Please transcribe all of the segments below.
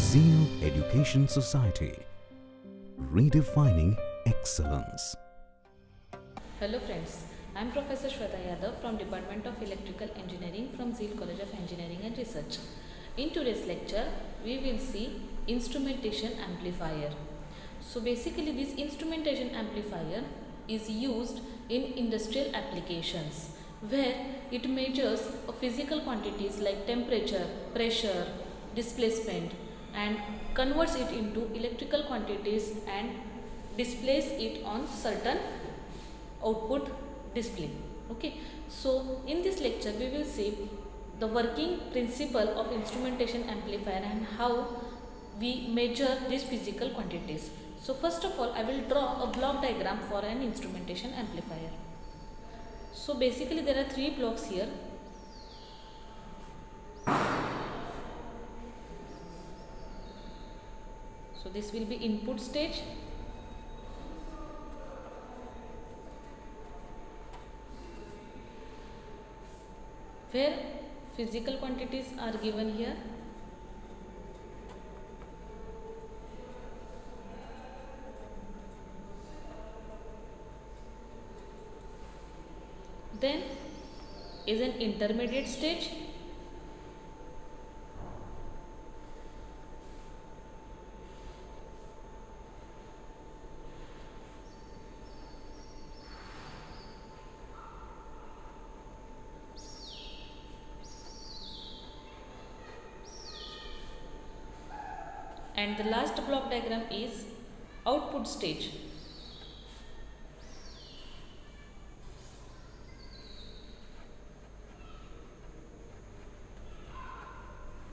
Zeal Education Society, redefining excellence. Hello friends, I am Professor Shweta Yadav from Department of Electrical Engineering from Zeal College of Engineering and Research. In today's lecture, we will see instrumentation amplifier. So basically this instrumentation amplifier is used in industrial applications where it measures physical quantities like temperature, pressure, displacement and converts it into electrical quantities and displays it on certain output display. Okay, so in this lecture we will see the working principle of instrumentation amplifier and how we measure these physical quantities. So first of all I will draw a block diagram for an instrumentation amplifier. So basically there are three blocks here. So this will be input stage, where physical quantities are given here. Then is an intermediate stage, and the last block diagram is output stage.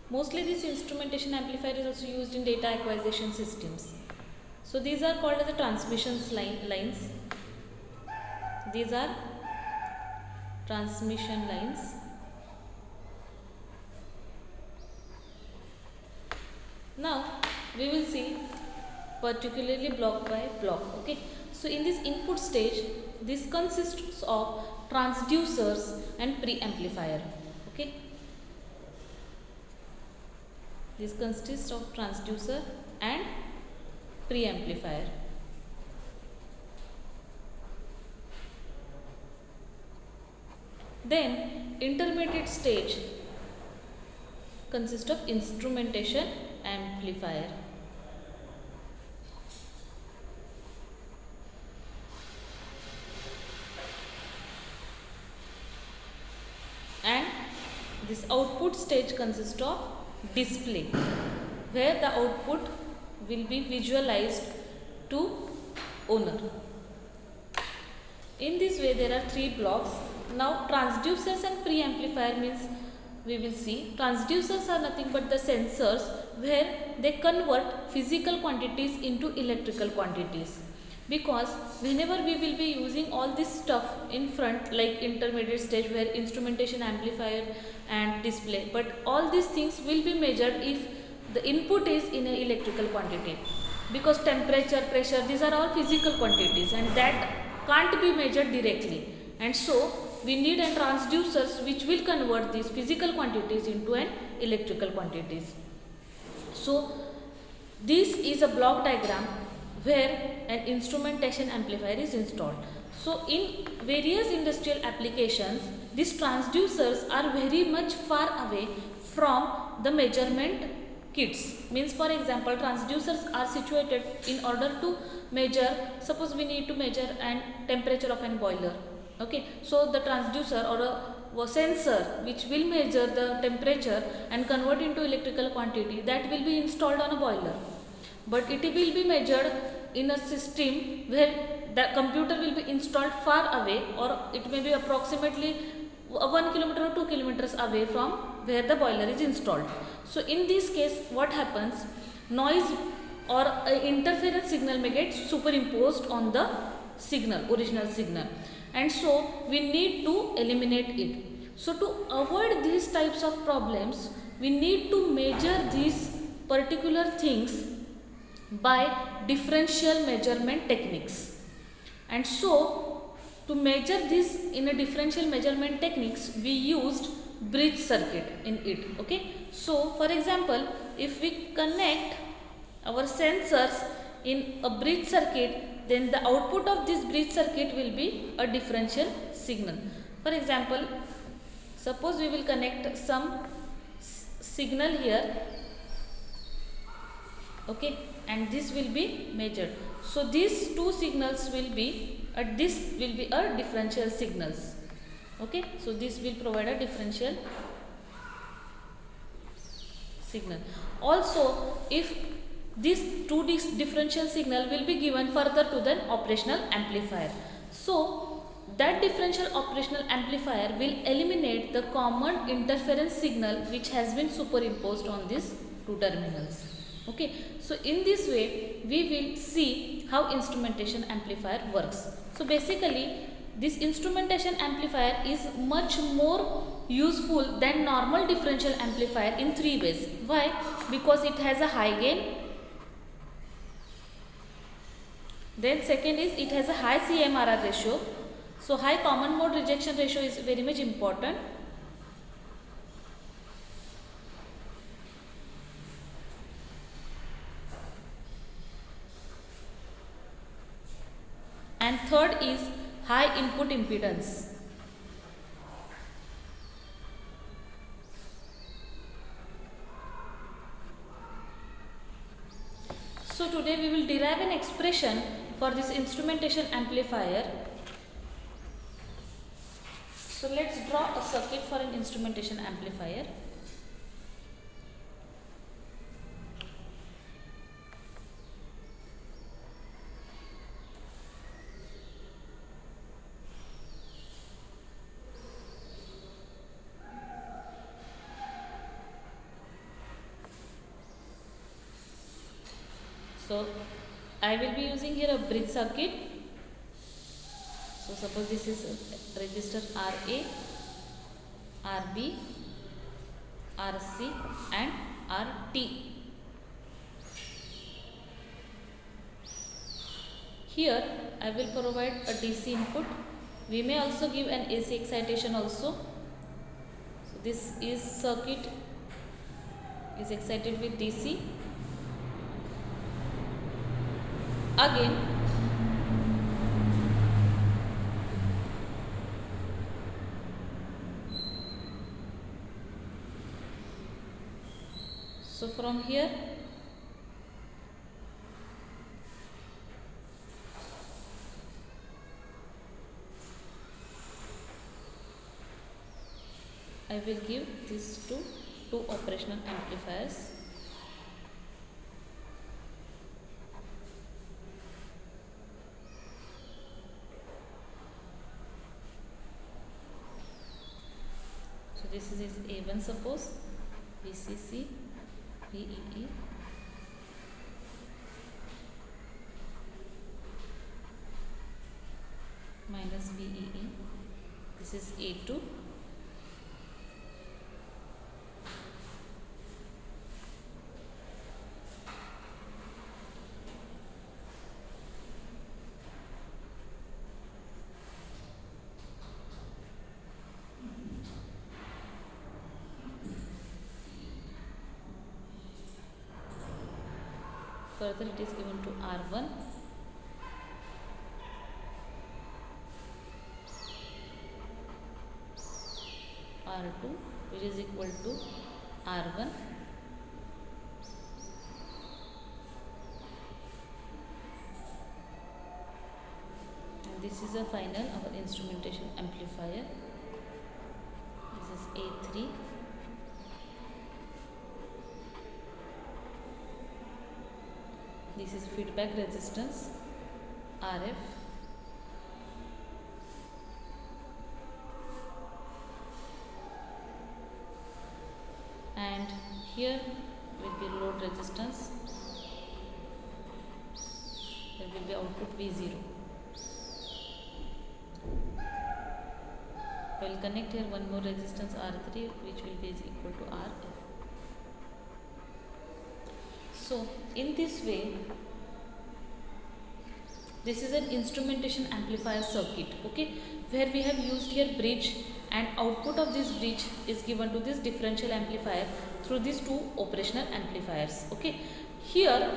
Mostly this instrumentation amplifier is also used in data acquisition systems. So these are called as the transmission lines. These are transmission lines. Now we will see particularly block by block. Okay, so in this input stage this consists of transducers and preamplifier. Okay, this consists of transducer and preamplifier. Then intermediate stage consists of instrumentation amplifier. And this output stage consists of display, where the output will be visualized to owner. In this way there are three blocks. Now transducers and preamplifier means we will see transducers are nothing but the sensors where they convert physical quantities into electrical quantities, because whenever we will be using all this stuff in front like intermediate stage where instrumentation amplifier and display, but all these things will be measured if the input is in an electrical quantity, because temperature, pressure, these are all physical quantities and that can't be measured directly, and so we need a transducers which will convert these physical quantities into an electrical quantities. So this is a block diagram where an instrumentation amplifier is installed. So in various industrial applications these transducers are very much far away from the measurement kits. Means for example transducers are situated in order to measure, suppose we need to measure an temperature of an boiler. Okay, so the transducer or a sensor which will measure the temperature and convert into electrical quantity, that will be installed on a boiler, but it will be measured in a system where the computer will be installed far away, or it may be approximately 1 kilometer or 2 kilometers away from where the boiler is installed. So in this case what happens, noise or interference signal may get superimposed on the signal, original signal, and so we need to eliminate it. So to avoid these types of problems we need to measure these particular things by differential measurement techniques, and so to measure this in a differential measurement techniques we used bridge circuit in it. Okay, so for example, if we connect our sensors in a bridge circuit, then the output of this bridge circuit will be a differential signal. For example, suppose we will connect some signal here, okay, and this will be measured. So these two signals will be this will be a differential signals. Okay, so this will provide a differential signal. Also, if this differential signal will be given further to the operational amplifier, so that differential operational amplifier will eliminate the common interference signal which has been superimposed on these two terminals. Okay, so in this way we will see how instrumentation amplifier works. So basically this instrumentation amplifier is much more useful than normal differential amplifier in three ways. Why? Because it has a high gain, then second is it has a high CMRR ratio. So high common mode rejection ratio is very much important. And third is high input impedance. So today we will derive an expression for this instrumentation amplifier. So let's draw a circuit for an instrumentation amplifier. So I will be using here a bridge circuit. So suppose this is resistor RA, RB, RC and RT. Here I will provide a DC input. We may also give an AC excitation also. So this is circuit is excited with DC. Again, so from here I will give this to two operational amplifiers. So this is A1, suppose VCC, VEE, minus VEE. This is A2. Further it is given to R1, R2, which is equal to R1, and this is a final our instrumentation amplifier. This is A3. This is feedback resistance RF, and here will be load resistance. There will be output V0. I will connect here one more resistance R3, which will be equal to RF. So in this way, this is an instrumentation amplifier circuit, okay, where we have used here bridge and output of this bridge is given to this differential amplifier through these two operational amplifiers. Okay, here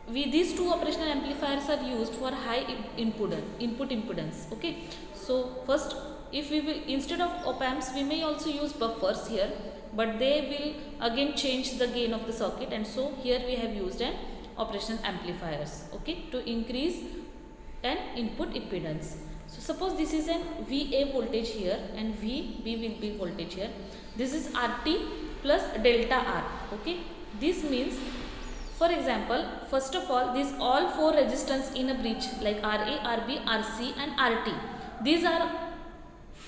these two operational amplifiers are used for high input impedance. Okay, so first, if we will, instead of op amps, we may also use buffers here, but they will again change the gain of the circuit, and so here we have used an operational amplifiers, okay, to increase an input impedance. So suppose this is an VA voltage here and VB will be voltage here. This is RT plus delta R. Okay, this means, for example, first of all, these all four resistance in a bridge like RA, RB, RC and RT, these are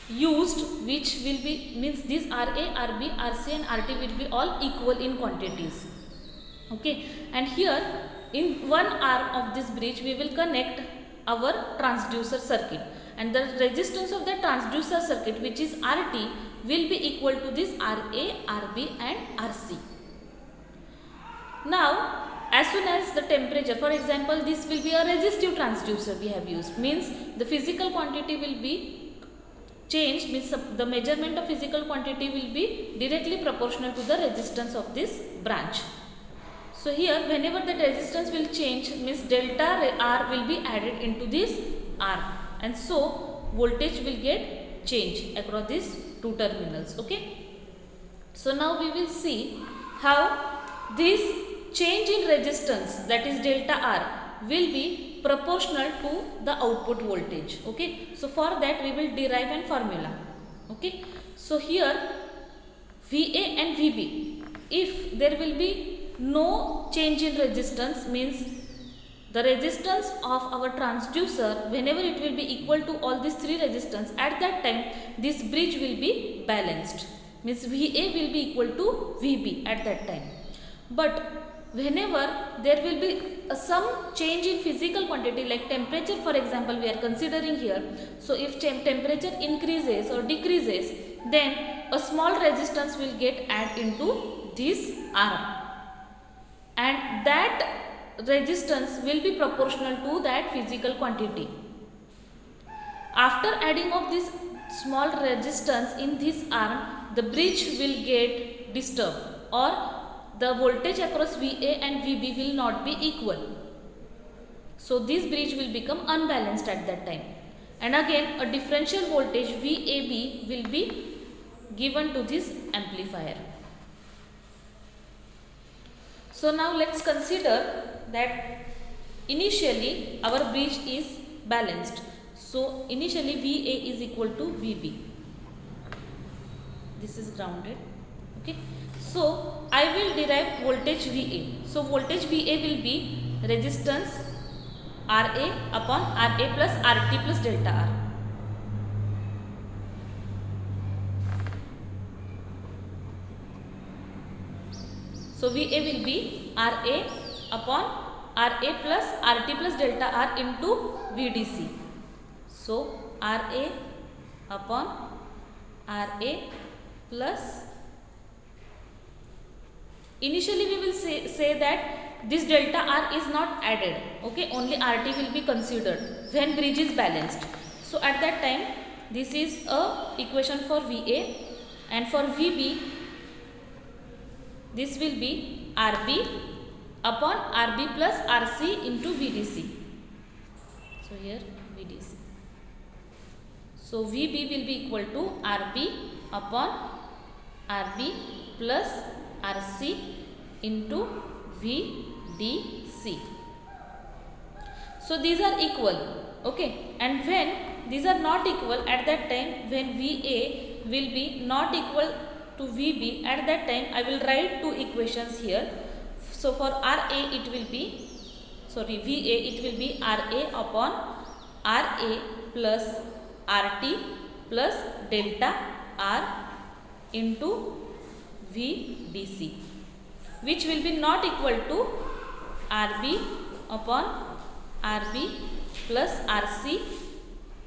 used, which will be, means these RA, RB, RC and RT will be all equal in quantities. Okay, and here in one arm of this bridge we will connect our transducer circuit, and the resistance of the transducer circuit, which is RT, will be equal to this RA, RB and RC. Now, as soon as the temperature, for example, this will be a resistive transducer we have used, means the physical quantity will be changed, means the measurement of physical quantity will be directly proportional to the resistance of this branch. So here, whenever the resistance will change, means delta R will be added into this R, and so voltage will get changed across these two terminals. Okay, so now we will see how this change in resistance, that is delta R, will be proportional to the output voltage. Okay, so for that we will derive an formula. Okay, so here VA and VB, if there will be no change in resistance, means the resistance of our transducer, whenever it will be equal to all these three resistance, at that time this bridge will be balanced, means VA will be equal to VB at that time. But whenever there will be some change in physical quantity like temperature, for example, we are considering here, so if temperature increases or decreases, then a small resistance will get added into this arm, and that resistance will be proportional to that physical quantity. After adding of this small resistance in this arm, the bridge will get disturbed, or the voltage across VA and VB will not be equal. So this bridge will become unbalanced at that time, and again a differential voltage VAB will be given to this amplifier. So now let's consider that initially our bridge is balanced. So initially VA is equal to VB. This is grounded. Okay. So I will derive voltage VA. So voltage VA will be resistance RA upon RA plus RT plus delta R. So VA will be RA upon RA plus RT plus delta R into VDC. So RA upon RA plus, initially we will say that this delta R is not added. Okay, only RT will be considered when bridge is balanced. So at that time this is a equation for VA, and for VB this will be RB upon RB plus RC into VDC. So here VDC. So VB will be equal to RB upon RB plus RC into VDC. So these are equal. Okay, and when these are not equal, at that time when VA will be not equal to VB, at that time I will write two equations here. So for RA it will be, sorry, VA it will be RA upon RA plus RT plus delta R into VDC, which will be not equal to RB upon RB plus RC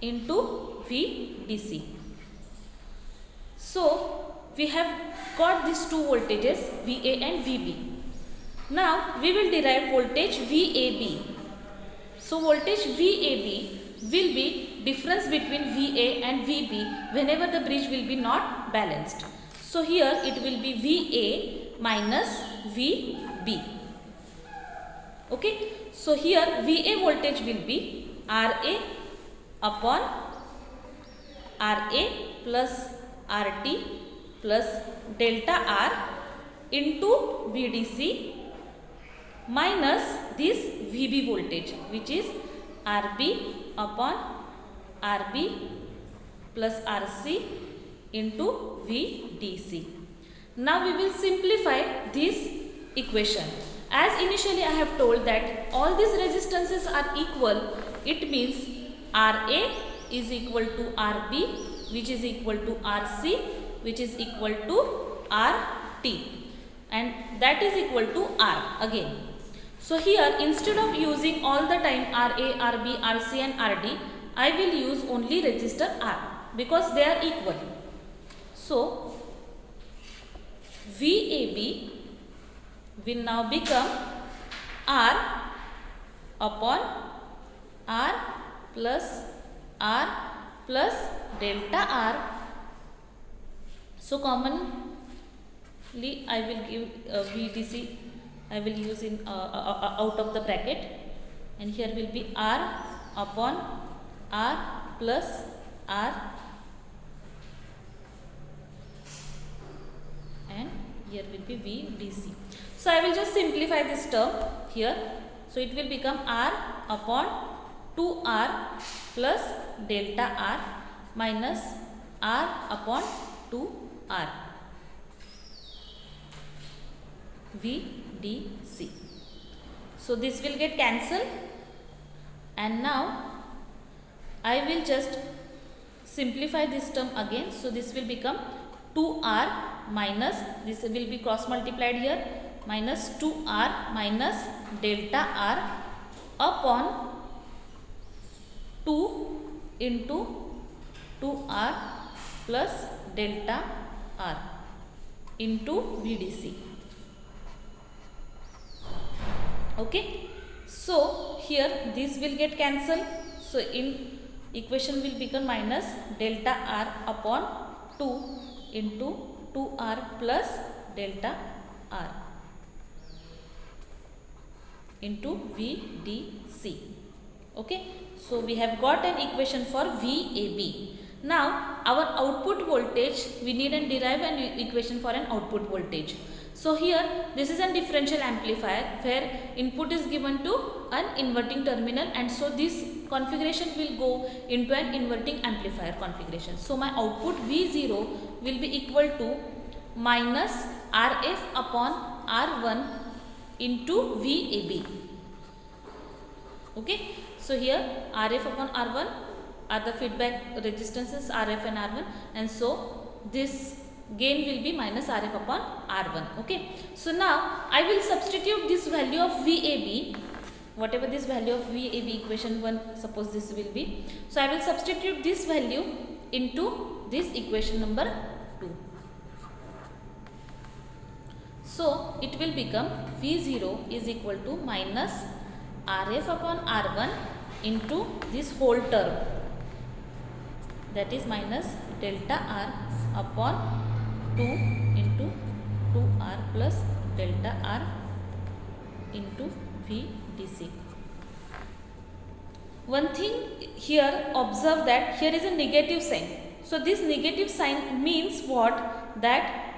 into VDC. So we have got these two voltages VA and VB. Now we will derive voltage VAB. So voltage VAB will be difference between VA and VB whenever the bridge will be not balanced. So here it will be VA minus VB. Okay. So here VA voltage will be RA upon RA plus RT plus delta R into VDC minus this VB voltage, which is RB upon RB plus RC into VDC. Now we will simplify this equation. As initially I have told that all these resistances are equal, it means RA is equal to RB, which is equal to RC, which is equal to RT, and that is equal to R again. So here instead of using all the time RA, RB, RC and RD, I will use only resistor R because they are equal. So VAB will now become R upon R plus delta R. So commonly I will give VDC, I will use in out of the bracket, and here will be R upon R plus R, and here will be VDC. So I will just simplify this term here. So it will become R upon 2R plus delta R minus R upon 2R VDC. So this will get cancelled, and now I will just simplify this term again. So this will become 2R minus, this will be cross multiplied here, minus 2R minus delta R upon 2 into 2R plus delta R into VDC. Okay. So here this will get cancelled. So in equation will become minus delta R upon 2 into 2R plus delta R into VDC. Okay. So we have got an equation for VAB. Now our output voltage, we need and derive an equation for an output voltage. So here this is a differential amplifier where input is given to an inverting terminal, and so this configuration will go into an inverting amplifier configuration. So my output V0 will be equal to minus RF upon R1 into VAB. Okay. So here RF upon R1 are the feedback resistances RF and R1, and so this gain will be minus RF upon R1. Okay. So now I will substitute this value of VAB, whatever this value of VAB equation 1, suppose this will be. So I will substitute this value into this equation number 2. So it will become V0 is equal to minus RF upon R1 into this whole term, that is minus delta R upon 2 into 2R plus delta R into VDC. One thing here, observe that here is a negative sign. So this negative sign means what? That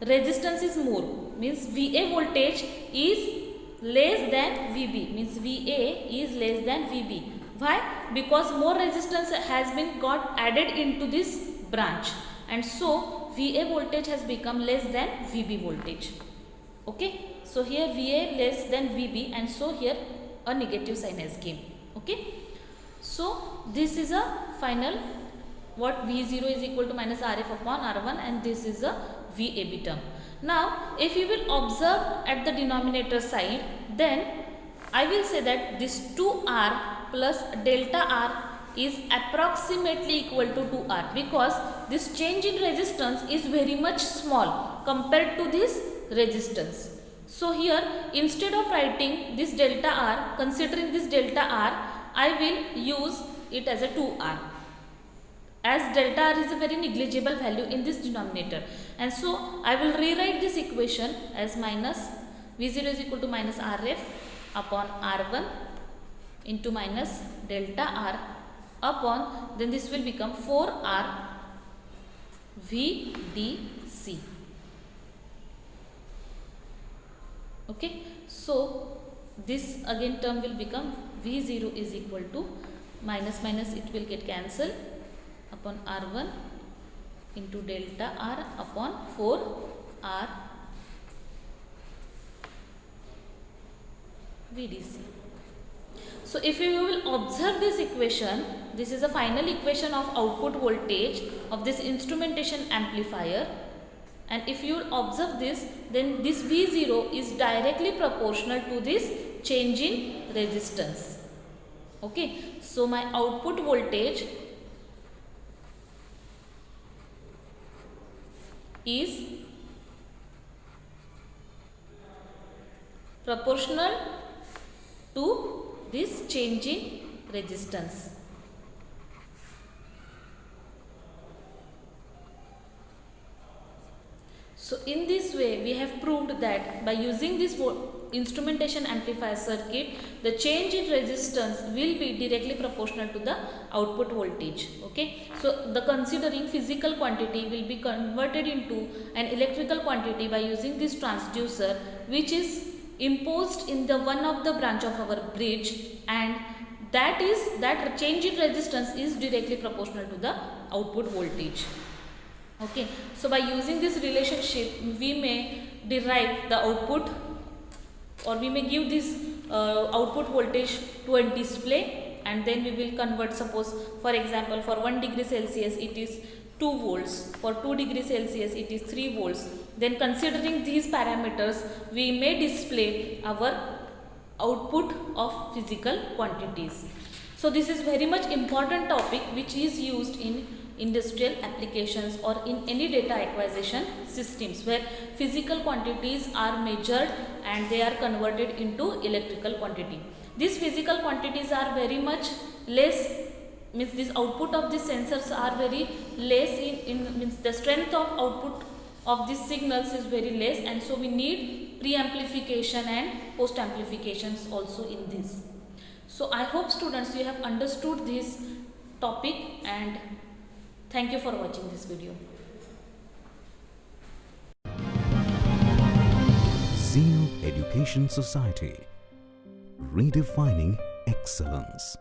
resistance is more, means VA voltage is less than VB, means VA is less than VB. Why? Because more resistance has been got added into this branch, and so VA voltage has become less than VB voltage. Okay. So here VA less than VB, and so here a negative sign has came. Okay. So this is a final what V0 is equal to minus RF upon R1, and this is a VAB term. Now if you will observe at the denominator side, then I will say that this 2R plus delta R is approximately equal to 2R, because this change in resistance is very much small compared to this resistance. So here instead of writing this delta R, considering this delta R, I will use it as a 2R, as delta R is a very negligible value in this denominator. And so I will rewrite this equation as minus V0 is equal to minus RF upon R1 into minus delta R upon, then this will become 4R VDC. Okay, so this again term will become V0 is equal to minus minus, it will get cancelled, upon R1 into delta R upon 4R VDC. So if you will observe this equation, this is a final equation of output voltage of this instrumentation amplifier, and if you observe this, then this V0 is directly proportional to this change in resistance. Okay, so my output voltage is proportional to this change in resistance. So in this way we have proved that by using this instrumentation amplifier circuit, the change in resistance will be directly proportional to the output voltage. Okay, so the considering physical quantity will be converted into an electrical quantity by using this transducer, which is imposed in the one of the branch of our bridge, and that change in resistance is directly proportional to the output voltage. Okay, so by using this relationship we may derive the output, or we may give this output voltage to a display, and then we will convert, suppose for example for 1 degree Celsius it is 2 volts, for 2 degree Celsius it is 3 volts. Then considering these parameters we may display our output of physical quantities. So this is very much important topic which is used in industrial applications or in any data acquisition systems, where physical quantities are measured and they are converted into electrical quantity. These physical quantities are very much less, means this output of these sensors are very less in means the strength of output of these signals is very less, and so we need pre-amplification and post-amplifications also in this. So I hope students you have understood this topic, and thank you for watching this video. Zeal Education Society, redefining excellence.